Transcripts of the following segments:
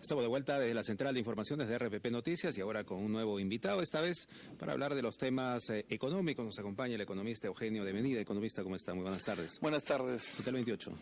Estamos de vuelta desde la Central de Informaciones de RPP Noticias y ahora con un nuevo invitado, esta vez para hablar de los temas económicos. Nos acompaña el economista Eugenio de Menida. Economista, ¿cómo está? Muy buenas tardes. Buenas tardes. ¿Qué tal el 28?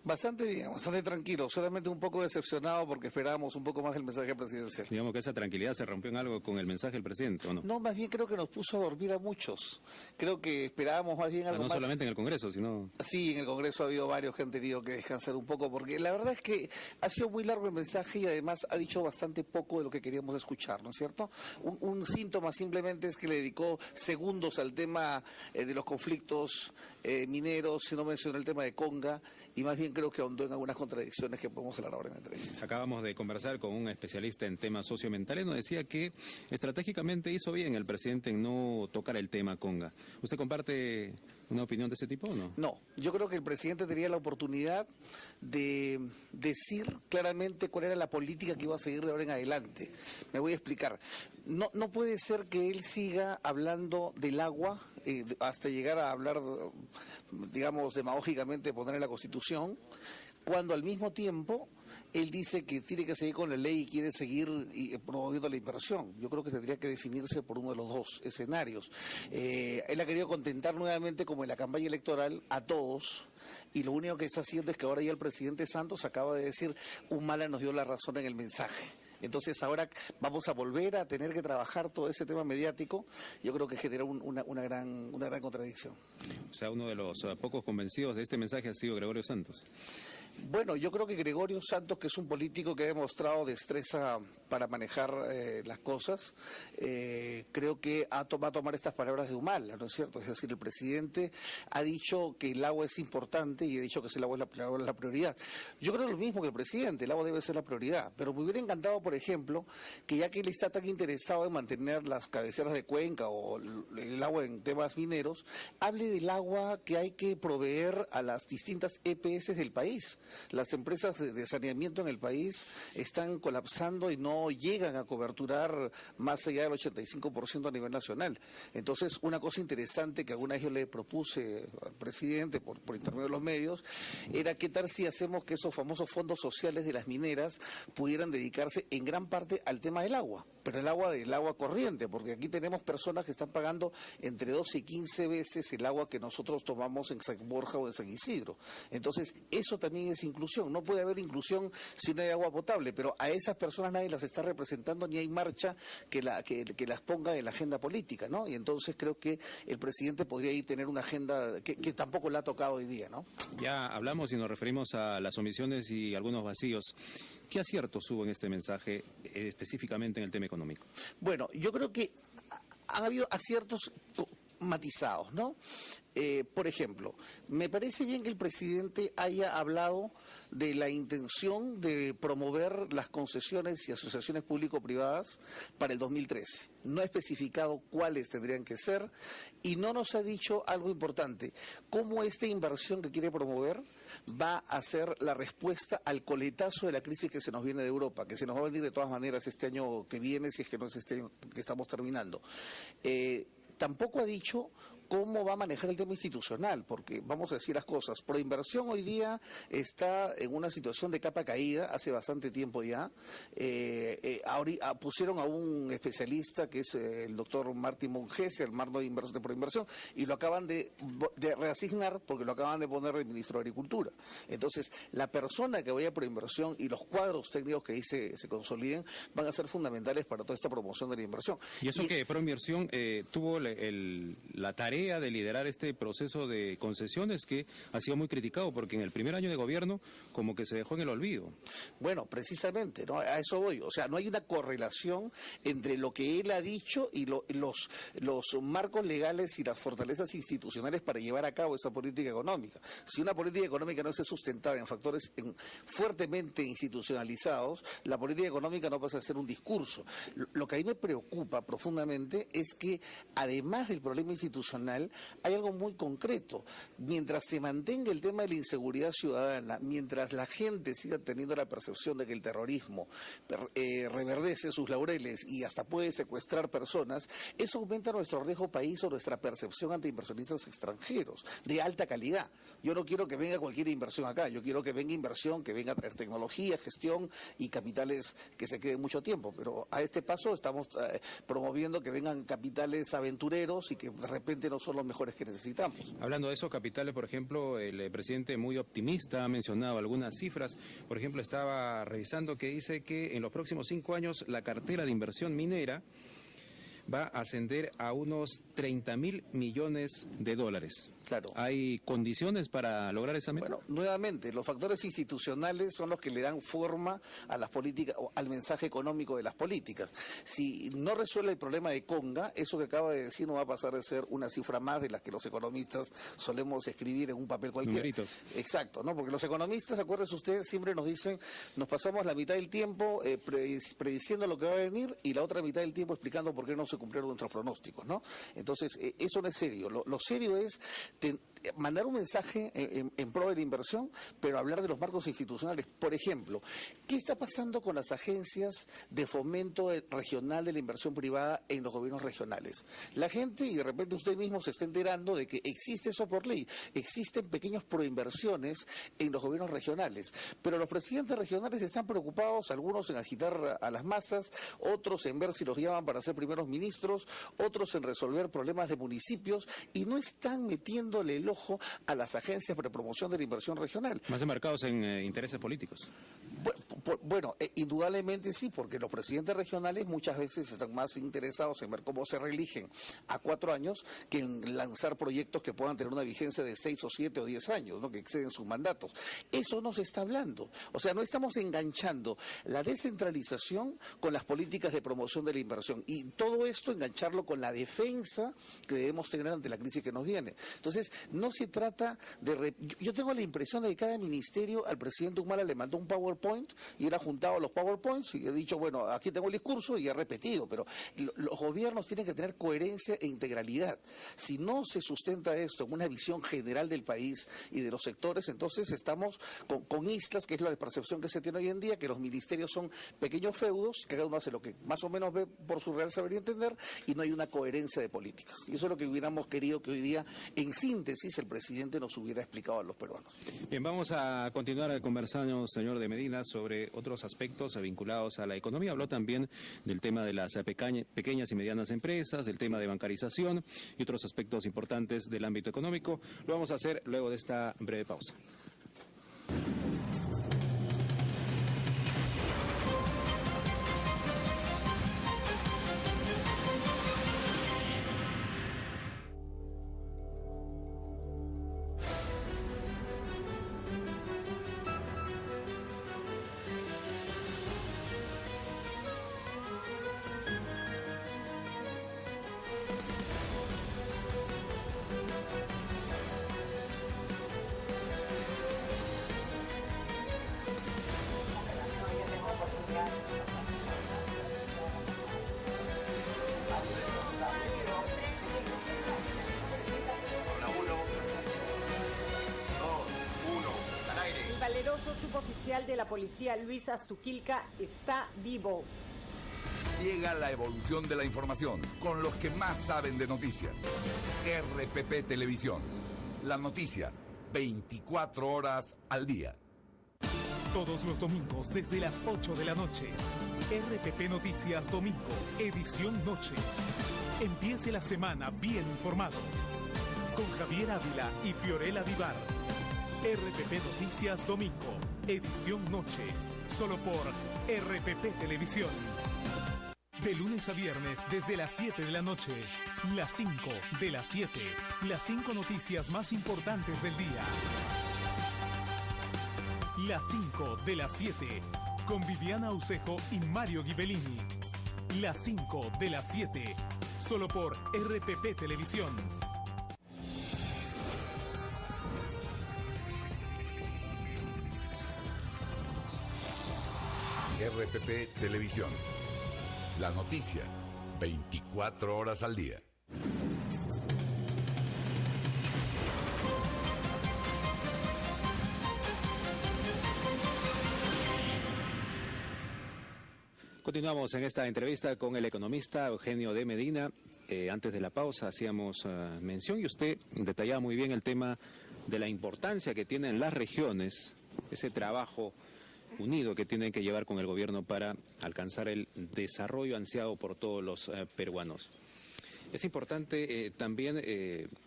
Bastante bien, bastante tranquilo, solamente un poco decepcionado porque esperábamos un poco más del mensaje presidencial. Digamos que esa tranquilidad se rompió en algo con el mensaje del presidente, ¿o no? No, más bien creo que nos puso a dormir a muchos. Creo que esperábamos más bien algo no más. Solamente en el Congreso, sino... Sí, en el Congreso ha habido varios que han tenido que descansar un poco, porque la verdad es que ha sido muy largo el mensaje y además ha dicho bastante poco de lo que queríamos escuchar, ¿no es cierto? Un síntoma simplemente es que le dedicó segundos al tema de los conflictos mineros, si no mencionó el tema de Conga, y más bien creo que ahondó en algunas contradicciones que podemos hablar ahora en la entrevista. Acabamos de conversar con un especialista en temas socioambientales, nos decía que estratégicamente hizo bien el presidente en no tocar el tema Conga. ¿Usted comparte una opinión de ese tipo o no? No, yo creo que el presidente tenía la oportunidad de decir claramente cuál era la política que iba a seguir de ahora en adelante. Me voy a explicar. No puede ser que él siga hablando del agua hasta llegar a hablar, digamos, demagógicamente de poner en la Constitución, cuando al mismo tiempo él dice que tiene que seguir con la ley y quiere seguir promoviendo la inversión. Yo creo que tendría que definirse por uno de los dos escenarios. Él ha querido contentar nuevamente, como en la campaña electoral, a todos, y lo único que está haciendo es que ahora ya el presidente Santos acaba de decir, Humala nos dio la razón en el mensaje. Entonces ahora vamos a volver a tener que trabajar todo ese tema mediático. Yo creo que genera una gran contradicción. O sea, uno de los pocos convencidos de este mensaje ha sido Gregorio Santos. Bueno, yo creo que Gregorio Santos, que es un político que ha demostrado destreza para manejar las cosas, creo que va a tomar estas palabras de Humala, ¿no es cierto? Es decir, el presidente ha dicho que el agua es importante y ha dicho que el agua es la prioridad. Yo creo lo mismo que el presidente, el agua debe ser la prioridad, pero me hubiera encantado, por ejemplo, que ya que él está tan interesado en mantener las cabeceras de cuenca o el agua en temas mineros, hable del agua que hay que proveer a las distintas EPS del país. Las empresas de saneamiento en el país están colapsando y no llegan a coberturar más allá del 85% a nivel nacional. Entonces, una cosa interesante que alguna vez yo le propuse al presidente por intermedio de los medios, era qué tal si hacemos que esos famosos fondos sociales de las mineras pudieran dedicarse en gran parte al tema del agua, pero el agua corriente, porque aquí tenemos personas que están pagando entre 12 y 15 veces el agua que nosotros tomamos en San Borja o en San Isidro. Entonces, eso también es inclusión. No puede haber inclusión si no hay agua potable, pero a esas personas nadie las está representando ni hay marcha que las ponga en la agenda política, ¿no? Y entonces creo que el presidente podría ahí tener una agenda que tampoco la ha tocado hoy día, ¿no? Ya hablamos y nos referimos a las omisiones y algunos vacíos. ¿Qué aciertos hubo en este mensaje, específicamente en el tema económico? Bueno, yo creo que han habido aciertos matizados, ¿no? Por ejemplo, me parece bien que el presidente haya hablado de la intención de promover las concesiones y asociaciones público-privadas para el 2013. No ha especificado cuáles tendrían que ser y no nos ha dicho algo importante, cómo esta inversión que quiere promover va a ser la respuesta al coletazo de la crisis que se nos viene de Europa, que se nos va a venir de todas maneras este año que viene, si es que no es este año que estamos terminando. Tampoco ha dicho cómo va a manejar el tema institucional, porque vamos a decir las cosas, Proinversión hoy día está en una situación de capa caída, hace bastante tiempo ya. Pusieron a un especialista que es el doctor Martín Monges, el mando de Proinversión, y lo acaban de reasignar porque lo acaban de poner de ministro de Agricultura. Entonces, la persona que vaya a Proinversión y los cuadros técnicos que ahí se consoliden van a ser fundamentales para toda esta promoción de la inversión. Y eso que Proinversión tuvo la tarea de liderar este proceso de concesiones que ha sido muy criticado porque en el primer año de gobierno como que se dejó en el olvido. Bueno, precisamente, ¿no? A eso voy. O sea, no hay una correlación entre lo que él ha dicho y los marcos legales y las fortalezas institucionales para llevar a cabo esa política económica. Si una política económica no se sustentada en factores fuertemente institucionalizados, la política económica no pasa a ser un discurso. Lo que a mí me preocupa profundamente es que, además del problema institucional, institucional, hay algo muy concreto. Mientras se mantenga el tema de la inseguridad ciudadana, mientras la gente siga teniendo la percepción de que el terrorismo reverdece sus laureles y hasta puede secuestrar personas, eso aumenta nuestro riesgo país o nuestra percepción ante inversionistas extranjeros de alta calidad. Yo no quiero que venga cualquier inversión acá, yo quiero que venga inversión, que venga a traer tecnología, gestión y capitales que se queden mucho tiempo, pero a este paso estamos promoviendo que vengan capitales aventureros y que de repente no son los mejores que necesitamos. Hablando de esos capitales, por ejemplo, el presidente muy optimista ha mencionado algunas cifras. Por ejemplo, estaba revisando que dice que en los próximos 5 años la cartera de inversión minera va a ascender a unos 30.000 millones de dólares. Claro. ¿Hay condiciones para lograr esa meta? Bueno, nuevamente, los factores institucionales son los que le dan forma a las políticas, o al mensaje económico de las políticas. Si no resuelve el problema de Conga, eso que acaba de decir no va a pasar de ser una cifra más de las que los economistas solemos escribir en un papel cualquiera. Numeritos. Exacto, ¿no? Porque los economistas, acuérdense ustedes, siempre nos dicen, nos pasamos la mitad del tiempo prediciendo lo que va a venir y la otra mitad del tiempo explicando por qué no se cumplieron nuestros pronósticos, ¿no? Entonces, eso no es serio. Lo serio es mandar un mensaje en pro de la inversión, pero hablar de los marcos institucionales. Por ejemplo, ¿qué está pasando con las agencias de fomento regional de la inversión privada en los gobiernos regionales? La gente, y de repente usted mismo se está enterando de que existe eso por ley, existen pequeños proinversiones en los gobiernos regionales, pero los presidentes regionales están preocupados, algunos en agitar a las masas, otros en ver si los llaman para ser primeros ministros, otros en resolver problemas de municipios, y no están metiéndole el ojo a las agencias de promoción de la inversión regional. Más enmarcados en intereses políticos. Bueno, indudablemente sí, porque los presidentes regionales muchas veces están más interesados en ver cómo se reeligen a 4 años que en lanzar proyectos que puedan tener una vigencia de 6 o 7 o 10 años, ¿no? Que exceden sus mandatos. Eso no se está hablando. O sea, no estamos enganchando la descentralización con las políticas de promoción de la inversión. Y todo esto engancharlo con la defensa que debemos tener ante la crisis que nos viene. Entonces, no se trata de... Yo tengo la impresión de que cada ministerio al presidente Humala le mandó un PowerPoint y él ha juntado los PowerPoints y ha dicho, bueno, aquí tengo el discurso y he repetido, pero los gobiernos tienen que tener coherencia e integralidad. Si no se sustenta esto en una visión general del país y de los sectores, entonces estamos con islas, que es la percepción que se tiene hoy en día, que los ministerios son pequeños feudos, que cada uno hace lo que más o menos ve por su real saber y entender, y no hay una coherencia de políticas. Y eso es lo que hubiéramos querido que hoy día, en síntesis, el presidente nos hubiera explicado a los peruanos. Bien, vamos a continuar conversando, señor de Medina, sobre otros aspectos vinculados a la economía. Habló también del tema de las pequeñas y medianas empresas, del tema de bancarización y otros aspectos importantes del ámbito económico. Lo vamos a hacer luego de esta breve pausa. Suboficial de la policía Luis Astuquilca está vivo. Llega la evolución de la información con los que más saben de noticias. RPP Televisión. La noticia 24 horas al día. Todos los domingos desde las 8 de la noche. RPP Noticias Domingo, edición noche. Empiece la semana bien informado. Con Javier Ávila y Fiorella Vivar. RPP Noticias Domingo, edición noche, solo por RPP Televisión. De lunes a viernes desde las 7 de la noche, las 5 de las 7, las 5 noticias más importantes del día. Las 5 de las 7, con Viviana Ucejo y Mario Ghibellini. Las 5 de las 7, solo por RPP Televisión. RPP Televisión. La noticia 24 horas al día. Continuamos en esta entrevista con el economista Eugenio de Medina. Antes de la pausa hacíamos mención y usted detallaba muy bien el tema de la importancia que tienen las regiones, ese trabajo unido que tienen que llevar con el gobierno para alcanzar el desarrollo ansiado por todos los peruanos. Es importante también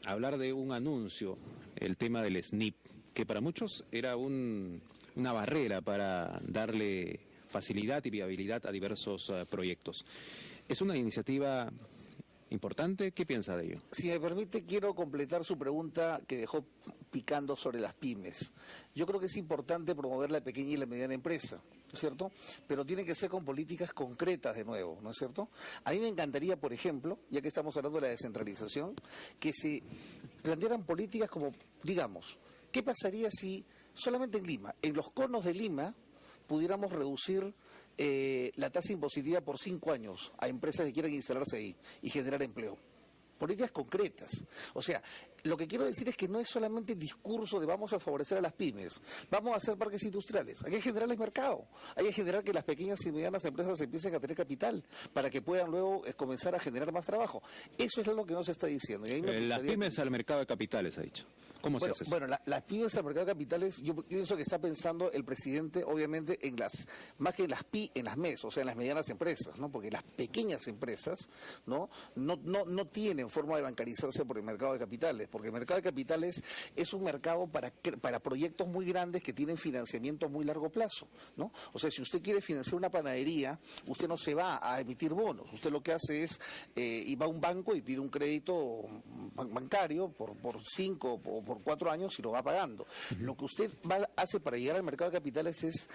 hablar de un anuncio, el tema del SNIP, que para muchos era una barrera para darle facilidad y viabilidad a diversos proyectos. ¿Es una iniciativa importante? ¿Qué piensa de ello? Si me permite, quiero completar su pregunta que dejó picando sobre las pymes. Yo creo que es importante promover la pequeña y la mediana empresa, ¿no es cierto? Pero tiene que ser con políticas concretas de nuevo, ¿no es cierto? A mí me encantaría, por ejemplo, ya que estamos hablando de la descentralización, que se plantearan políticas como, digamos, ¿qué pasaría si solamente en Lima, en los conos de Lima, pudiéramos reducir la tasa impositiva por 5 años a empresas que quieran instalarse ahí y generar empleo? Políticas concretas. O sea, lo que quiero decir es que no es solamente el discurso de vamos a favorecer a las pymes, vamos a hacer parques industriales, hay que generar el mercado, hay que generar que las pequeñas y medianas empresas empiecen a tener capital para que puedan luego comenzar a generar más trabajo. Eso es lo que no se está diciendo. Y ahí las pymes al mercado de capitales, ha dicho. ¿Cómo se hace eso? Bueno, las pymes al mercado de capitales, yo pienso que está pensando el presidente, obviamente, en más que en las en las MES, o sea, en las medianas empresas, ¿no? Porque las pequeñas empresas, no tienen forma de bancarizarse por el mercado de capitales, porque el mercado de capitales es un mercado para proyectos muy grandes que tienen financiamiento a muy largo plazo, ¿no? O sea, si usted quiere financiar una panadería, usted no se va a emitir bonos, usted lo que hace es, va a un banco y pide un crédito bancario por 5 o por 4 años y lo va pagando. Lo que usted hace para llegar al mercado de capitales es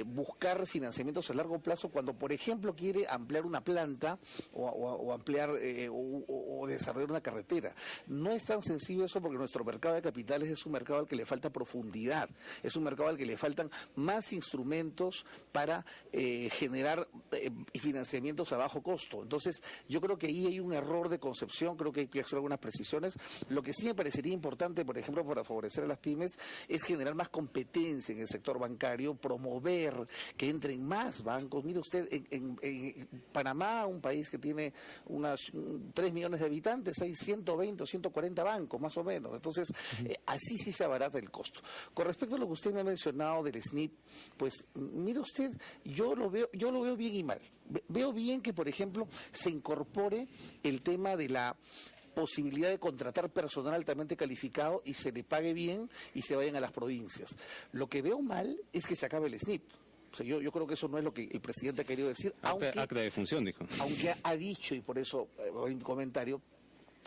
buscar financiamientos a largo plazo cuando, por ejemplo, quiere ampliar una planta o ampliar o desarrollar una carretera. No es tan sencillo eso porque nuestro mercado de capitales es un mercado al que le falta profundidad, es un mercado al que le faltan más instrumentos para generar financiamientos a bajo costo. Entonces, yo creo que ahí hay un error de concepción, creo que hay que hacer algunas precisiones. Lo que sí me parecería importante, por ejemplo, para favorecer a las pymes, es generar más competencia en el sector bancario, promover que entren más bancos. Mire usted, en Panamá, un país que tiene unas 3 millones de habitantes, hay 120 o 140 bancos, más o menos. Entonces, así sí se abarata el costo. Con respecto a lo que usted me ha mencionado del SNIP, pues, mire usted, yo lo veo bien y mal. Veo bien que, por ejemplo, se incorpore el tema de la posibilidad de contratar personal altamente calificado y se le pague bien y se vayan a las provincias. Lo que veo mal es que se acabe el SNIP. O sea, yo creo que eso no es lo que el presidente ha querido decir. Acta de defunción, dijo. Aunque ha dicho, y por eso un comentario,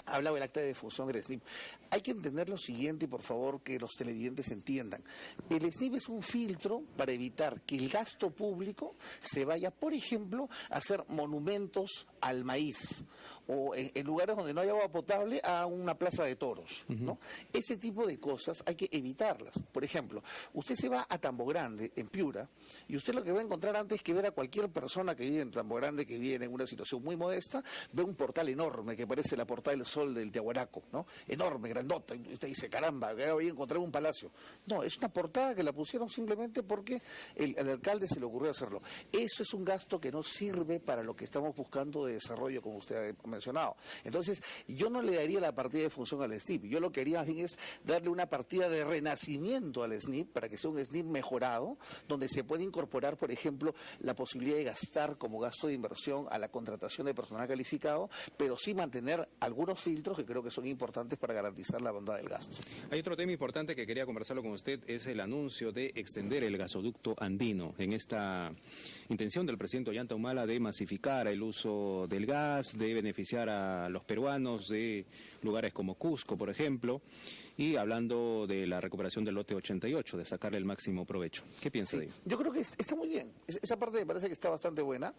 hablaba del acta de defunción del SNIP. Hay que entender lo siguiente, y por favor que los televidentes entiendan. El SNIP es un filtro para evitar que el gasto público se vaya, por ejemplo, a hacer monumentos al maíz o en lugares donde no hay agua potable a una plaza de toros, ¿no? Ese tipo de cosas hay que evitarlas. Por ejemplo, usted se va a Tambo Grande, en Piura, y usted lo que va a encontrar antes que ver a cualquier persona que vive en Tambo Grande, que vive en una situación muy modesta, ve un portal enorme que parece la Portal del Sol del Tiahuanaco, ¿no? Enorme, grandota, y usted dice, caramba, voy a encontrar un palacio. No, es una portada que la pusieron simplemente porque el alcalde se le ocurrió hacerlo. Eso es un gasto que no sirve para lo que estamos buscando de desarrollo, como usted ha mencionado. Entonces, yo no le daría la partida de función al SNIP. Yo lo que haría más bien es darle una partida de renacimiento al SNIP para que sea un SNIP mejorado, donde se puede incorporar, por ejemplo, la posibilidad de gastar como gasto de inversión a la contratación de personal calificado, pero sí mantener algunos filtros que creo que son importantes para garantizar la bondad del gasto. Hay otro tema importante que quería conversarlo con usted, es el anuncio de extender el gasoducto andino en esta intención del presidente Ollanta Humala de masificar el uso del gas, de beneficiar a los peruanos de lugares como Cusco, por ejemplo, y hablando de la recuperación del lote 88, de sacarle el máximo provecho. ¿Qué piensa de ello? Yo creo que está muy bien. Esa parte me parece que está bastante buena.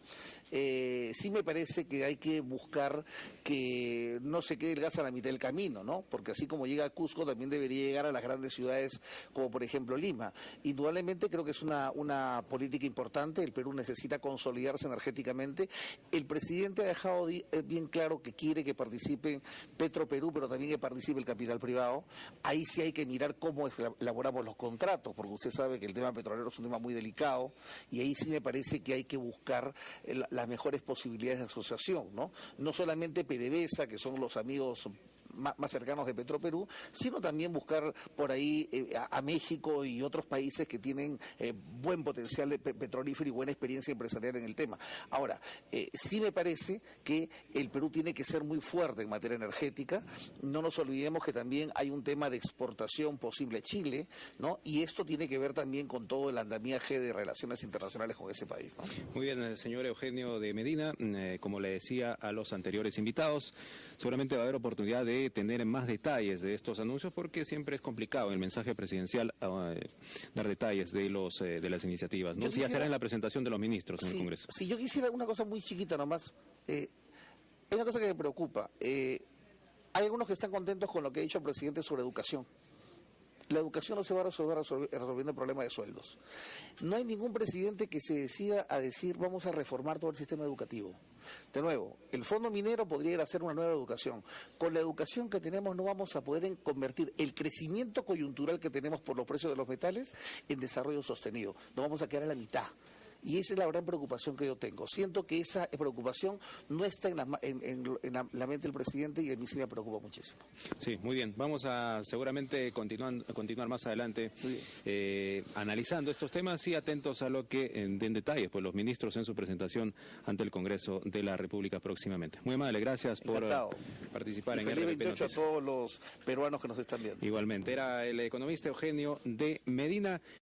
Sí me parece que hay que buscar que no se quede el gas a la mitad del camino, ¿no? Porque así como llega a Cusco, también debería llegar a las grandes ciudades como por ejemplo Lima. Indudablemente creo que es una política importante. El Perú necesita consolidarse energéticamente. El presidente ha dejado bien claro que quiere que participe Petroperú, pero también que participe el capital privado. Ahí sí hay que mirar cómo elaboramos los contratos, porque usted sabe que el tema petrolero es un tema muy delicado, y ahí sí me parece que hay que buscar las mejores posibilidades de asociación, ¿no? No solamente PDVSA, que son los amigos más cercanos de Petroperú, sino también buscar por ahí a México y otros países que tienen buen potencial de petrolífero y buena experiencia empresarial en el tema. Ahora, sí me parece que el Perú tiene que ser muy fuerte en materia energética. No nos olvidemos que también hay un tema de exportación posible a Chile, ¿no? Y esto tiene que ver también con todo el andamiaje de relaciones internacionales con ese país, ¿no? Muy bien, señor Eugenio de Medina, como le decía a los anteriores invitados, seguramente va a haber oportunidad de tener más detalles de estos anuncios, porque siempre es complicado en el mensaje presidencial dar detalles de las iniciativas, ¿no? Si ya será en la presentación de los ministros en el Congreso. Sí, yo quisiera una cosa muy chiquita nomás. Hay una cosa que me preocupa. Hay algunos que están contentos con lo que ha dicho el presidente sobre educación. La educación no se va a resolver resolviendo el problema de sueldos. No hay ningún presidente que se decida a decir vamos a reformar todo el sistema educativo. De nuevo, el fondo minero podría ir a hacer una nueva educación. Con la educación que tenemos no vamos a poder convertir el crecimiento coyuntural que tenemos por los precios de los metales en desarrollo sostenido. Nos vamos a quedar a la mitad. Y esa es la gran preocupación que yo tengo. Siento que esa preocupación no está en la mente del presidente, y a mí sí me preocupa muchísimo. Sí, muy bien. Vamos a seguramente continuar más adelante analizando estos temas y atentos a lo que den detalles pues los ministros en su presentación ante el Congreso de la República próximamente. Muy amable, gracias por participar en RPP Noticias. A todos los peruanos que nos están viendo. Igualmente, era el economista Eugenio de Medina.